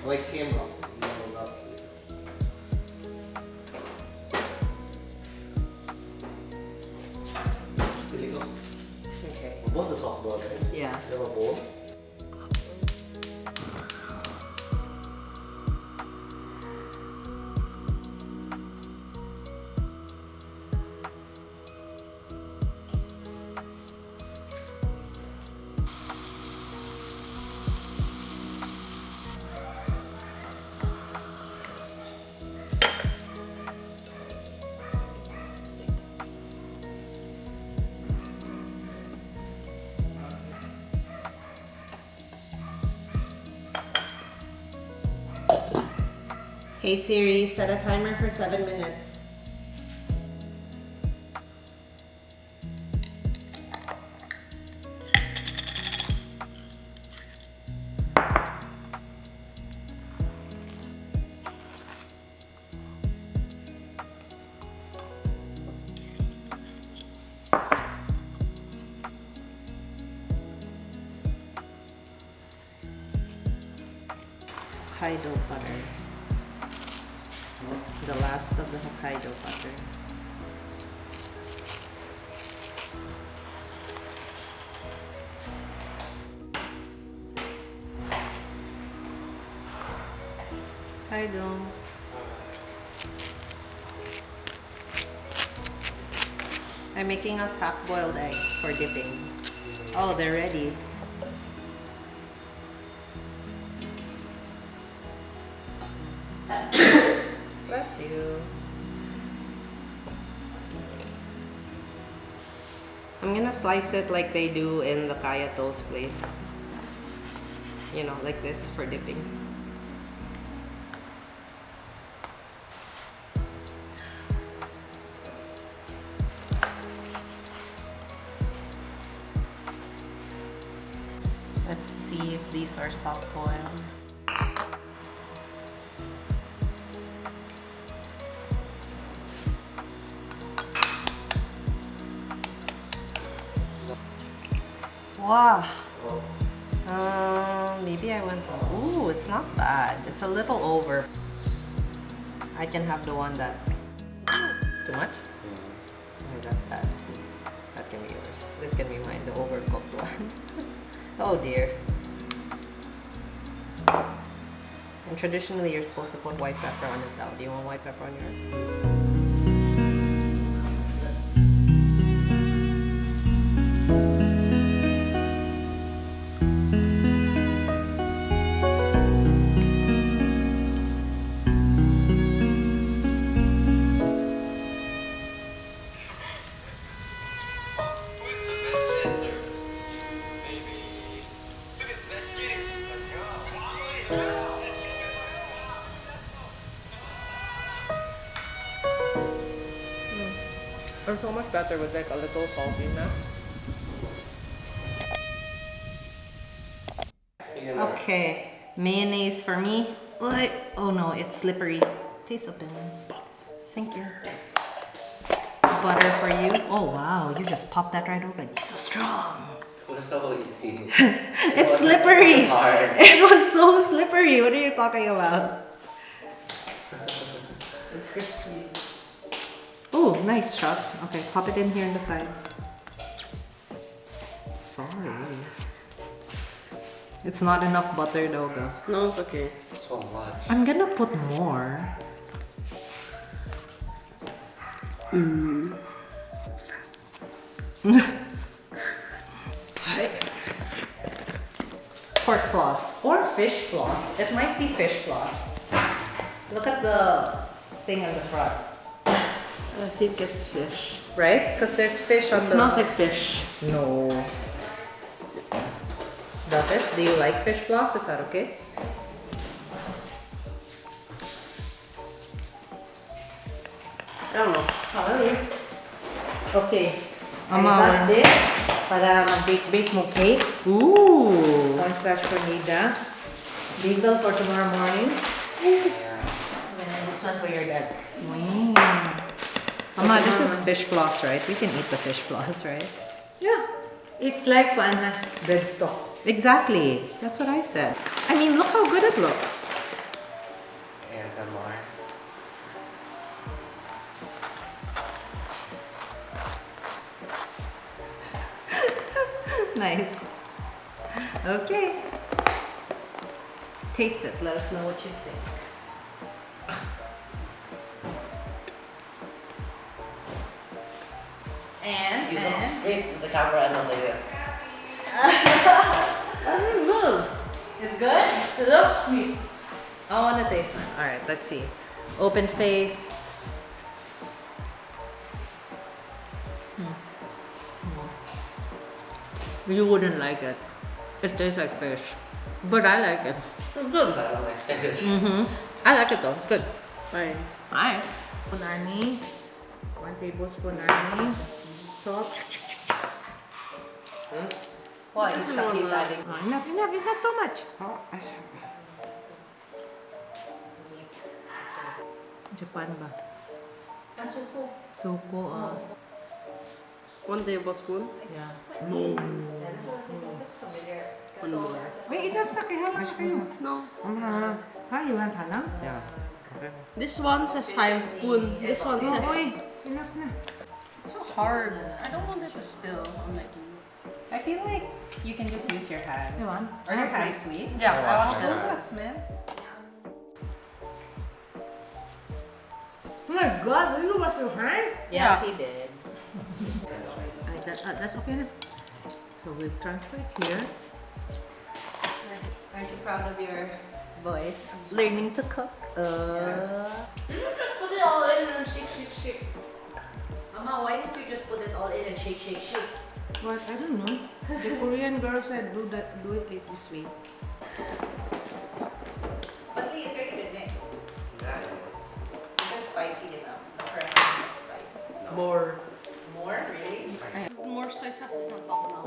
Like camera. No, that's Really go. Okay. Both the soft board, right? Yeah. You have a bowl? Hey Siri, set a timer for 7 minutes. Hokkaido butter. The last of the Hokkaido butter. Hokkaido. I'm making us half-boiled eggs for dipping. Oh, they're ready. Bless you. I'm gonna slice it like they do in the Kaya Toast place. You know, like this for dipping. Let's see if these are soft boiled. Wow. Maybe I went. Ooh, it's not bad. It's a little over. I can have the one that. Too much? Oh, that can be yours. This can be mine, the overcooked one. Oh dear. And traditionally, you're supposed to put white pepper on it now. Do you want white pepper on yours? Or so much better with like a little saltiness. Okay, mayonnaise for me. Like, oh no, it's slippery. Taste open. Thank you. Butter for you. Oh wow, you just popped that right open. It's so strong. That's so easy. It's slippery. It was so slippery. What are you talking about? It's crispy. Oh, nice, Chuck. Okay, pop it in here on the side. Sorry. It's not enough butter though, girl. No, it's okay. So much. I'm gonna put more. floss or fish floss. It might be fish floss. Look at the thing on the front. I think it's fish. Right? Because there's fish on It the... smells like fish. No. Does it? Do you like fish floss? Is that okay? I don't know. Okay. I got this para mag-bake mo cake. Ooh. Cornstarch for Nida. Bagel for tomorrow morning. And then this one for your dad. Mama, this is fish floss, right? We can eat the fish floss, right? Yeah. It's like bread to. Exactly. That's what I said. I mean, look how good it looks. ASMR. Nice. Okay. Taste it. Let us know what you think. You look straight to the camera and not like this. Good. It's good? It looks sweet. I want to taste one. All right, let's see. Open face. You wouldn't like it. It tastes like fish. But I like it. It's good. I don't like fish. I like it though. It's good. Fine. Alright. Nani. 1 tablespoon nani. Salt. What Just is one he's more. adding? Enough. It's not too much. Japan ba? Suko. Suko. 1 tablespoon. Yeah. One more. Wait, enough na kaya lang kayo. No. Ha? You want halang? Yeah. Okay. This one says 5 spoon. This one says. Enough na. It's so hard. I don't want it to spill on my tea. I feel like you can just use your hands. You want? Are your hands clean? Yeah, I want So to. nuts, man. Oh my God, will you wash your hands? Yes, he did. That's okay na. So we'll transfer it here. Aren't you proud of your boys? Learning to cook. Just put it all in and shake. Mama, why didn't you just put it all in and shake, shake, shake? What? I don't know. The Korean girl said do it like this way. But see, it's already been mixed. Yeah. Is it spicy enough? Not for enough spice. More. More? Really? More soy sauce is not top now.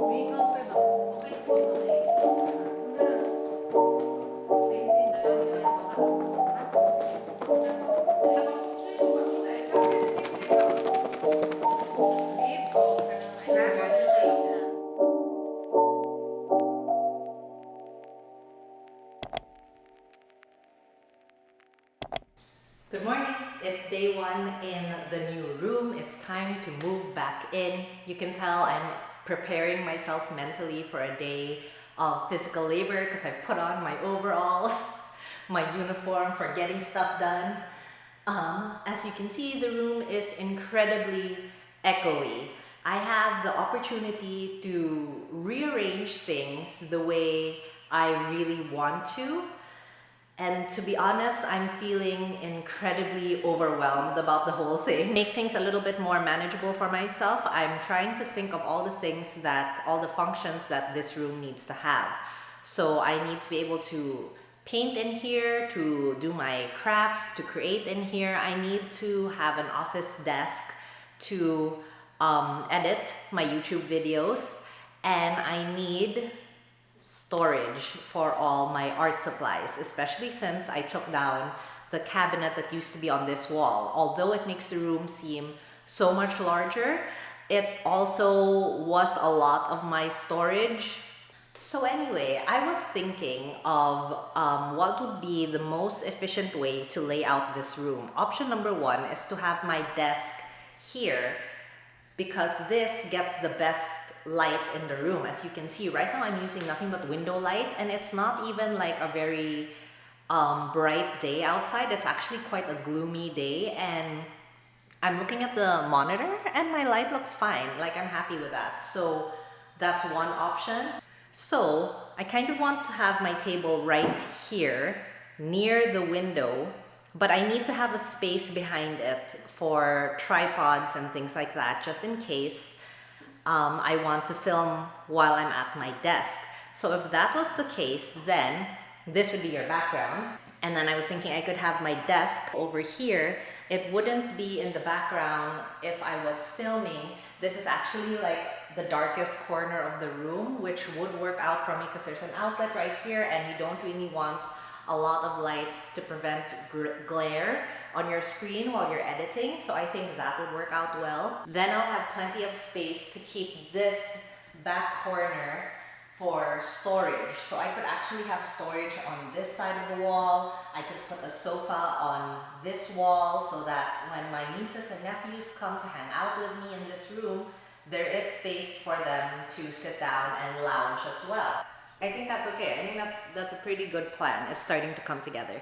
Good morning. It's day 1 in the new room. It's time to move back in. You can tell I'm preparing myself mentally for a day of physical labor because I put on my overalls, my uniform for getting stuff done. As you can see, the room is incredibly echoey. I have the opportunity to rearrange things the way I really want to. And to be honest, I'm feeling incredibly overwhelmed about the whole thing. Make things a little bit more manageable for myself. I'm trying to think of all the functions that this room needs to have. So I need to be able to paint in here, to do my crafts, to create in here. I need to have an office desk to edit my YouTube videos. And I need storage for all my art supplies, especially since I took down the cabinet that used to be on this wall. Although it makes the room seem so much larger, it also was a lot of my storage. So anyway, I was thinking of what would be the most efficient way to lay out this room. Option number 1 is to have my desk here because this gets the best light in the room. As you can see, right now I'm using nothing but window light, and it's not even like a very bright day outside. It's actually quite a gloomy day, and I'm looking at the monitor and my light looks fine. Like, I'm happy with that. So that's one option. So I kind of want to have my table right here near the window, but I need to have a space behind it for tripods and things like that, just in case I want to film while I'm at my desk. So if that was the case, then this would be your background. And then I was thinking I could have my desk over here. It wouldn't be in the background if I was filming. This is actually like the darkest corner of the room, which would work out for me because there's an outlet right here and you don't really want a lot of lights to prevent glare on your screen while you're editing. So I think that would work out well. Then I'll have plenty of space to keep this back corner for storage. So I could actually have storage on this side of the wall. I could put a sofa on this wall so that when my nieces and nephews come to hang out with me in this room, there is space for them to sit down and lounge as well. I think that's okay. I think that's a pretty good plan. It's starting to come together.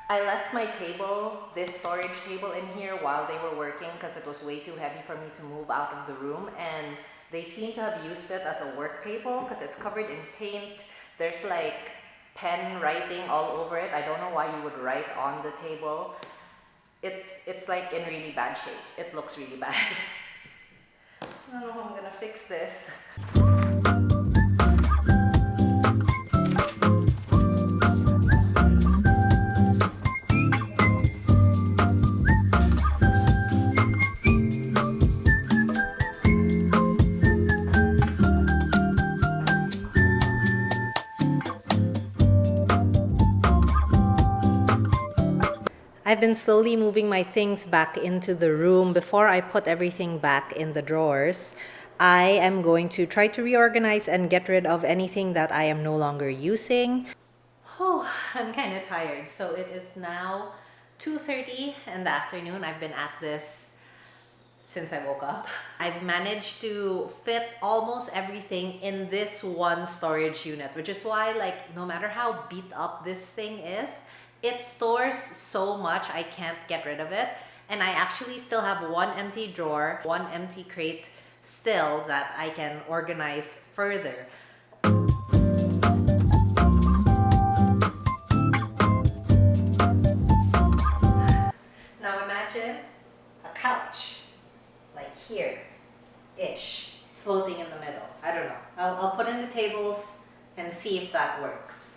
I left my table, this storage table in here while they were working because it was way too heavy for me to move out of the room, and they seem to have used it as a work table because it's covered in paint. There's like pen writing all over it. I don't know why you would write on the table. It's like in really bad shape. It looks really bad. I don't know how I'm gonna fix this. I've been slowly moving my things back into the room. Before I put everything back in the drawers, I am going to try to reorganize and get rid of anything that I am no longer using. Oh, I'm kind of tired. So it is now 2:30 in the afternoon. I've been at this since I woke up. I've managed to fit almost everything in this one storage unit, which is why, like, no matter how beat up this thing is, it stores so much I can't get rid of it. And I actually still have one empty drawer, one empty crate still that I can organize further. Now imagine a couch, like here-ish, floating in the middle. I don't know. I'll put in the tables and see if that works.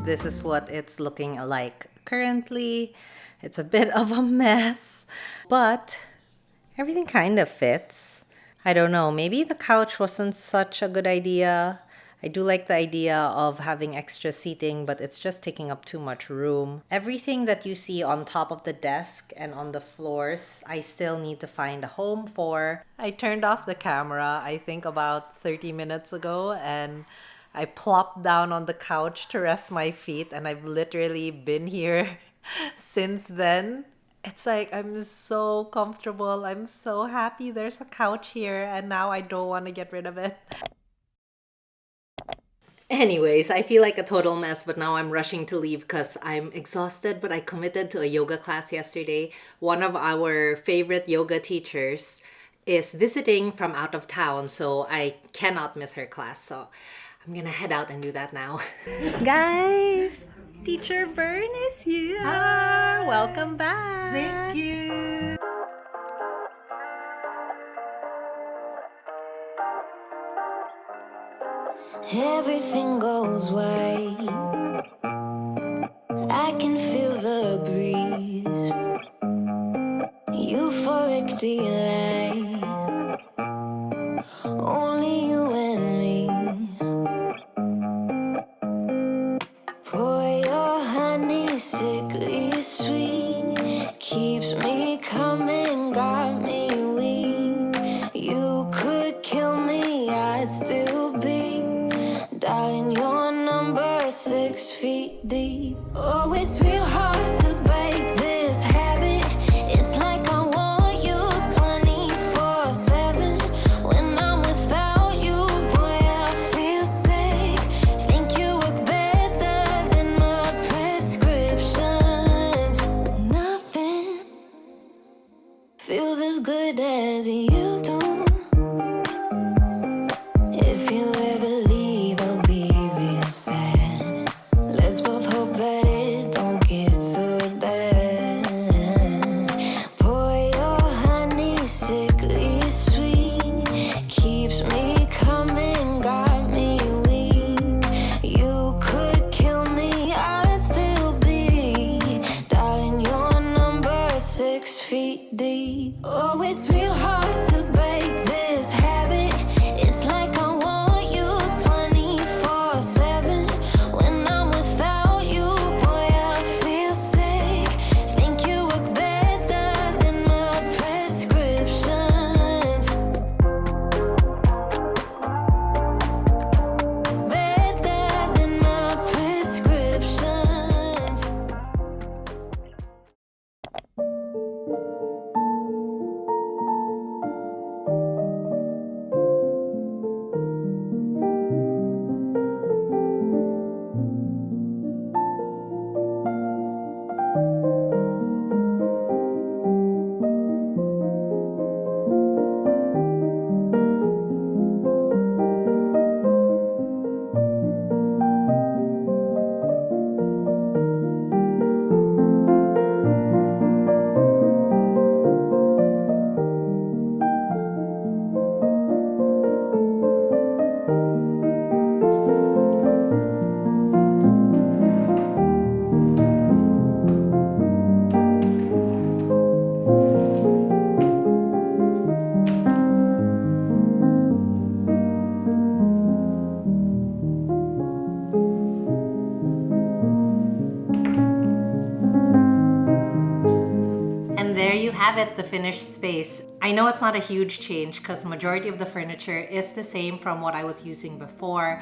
This is what it's looking like currently. It's a bit of a mess, but everything kind of fits. I don't know, maybe the couch wasn't such a good idea. I do like the idea of having extra seating, but it's just taking up too much room. Everything that you see on top of the desk and on the floors, I still need to find a home for. I turned off the camera, I think about 30 minutes ago, and I plopped down on the couch to rest my feet, and I've literally been here since then. It's like I'm so comfortable. I'm so happy there's a couch here, and now I don't want to get rid of it. Anyways, I feel like a total mess, but now I'm rushing to leave because I'm exhausted, but I committed to a yoga class yesterday. One of our favorite yoga teachers is visiting from out of town, so I cannot miss her class. So I'm gonna head out and do that now. Guys, Teacher Bern is here. Hi. Welcome back. Thank you. Everything goes white. I can feel the breeze. Euphoric delight. Only you and me. Pour your honey, sickly sweet. Keeps me coming, got me weak. You could kill me feet deep. Oh, it's real hard to break this habit. It's like I want you 24/7. When I'm without you, boy, I feel sick. Think you work better than my prescriptions. Nothing feels as good as you do. If you ever leave, I'll be real sad. Let's both hope that it don't get so bad. Pour your honey, sickly sweet, keeps me coming, got me weak. You could kill me, I'd still be, darling, your number 6 feet deep. Oh, it's real hard to break this habit. It's like I want you 24/7. When I'm without you, boy, I feel sick. Think you work better than my prescriptions. Better than my prescriptions. And there you have it, the finished space. I know it's not a huge change because majority of the furniture is the same from what I was using before.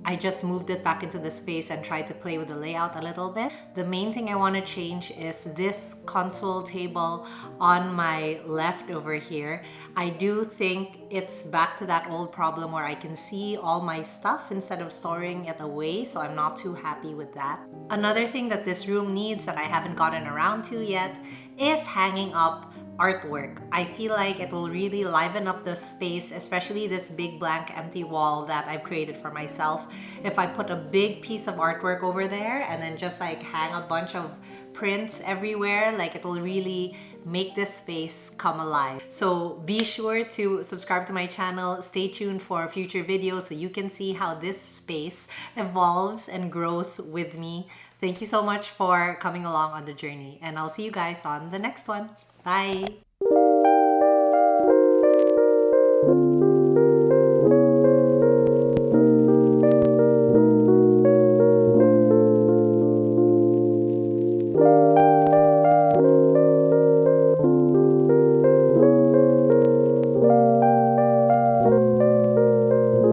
I just moved it back into the space and tried to play with the layout a little bit. The main thing I want to change is this console table on my left over here. I do think it's back to that old problem where I can see all my stuff instead of storing it away, so I'm not too happy with that. Another thing that this room needs that I haven't gotten around to yet is hanging up artwork. I feel like it will really liven up the space, especially this big blank empty wall that I've created for myself. If I put a big piece of artwork over there and then just like hang a bunch of prints everywhere, like it will really make this space come alive. So be sure to subscribe to my channel, stay tuned for future videos so you can see how this space evolves and grows with me. Thank you so much for coming along on the journey, and I'll see you guys on the next one. Bye!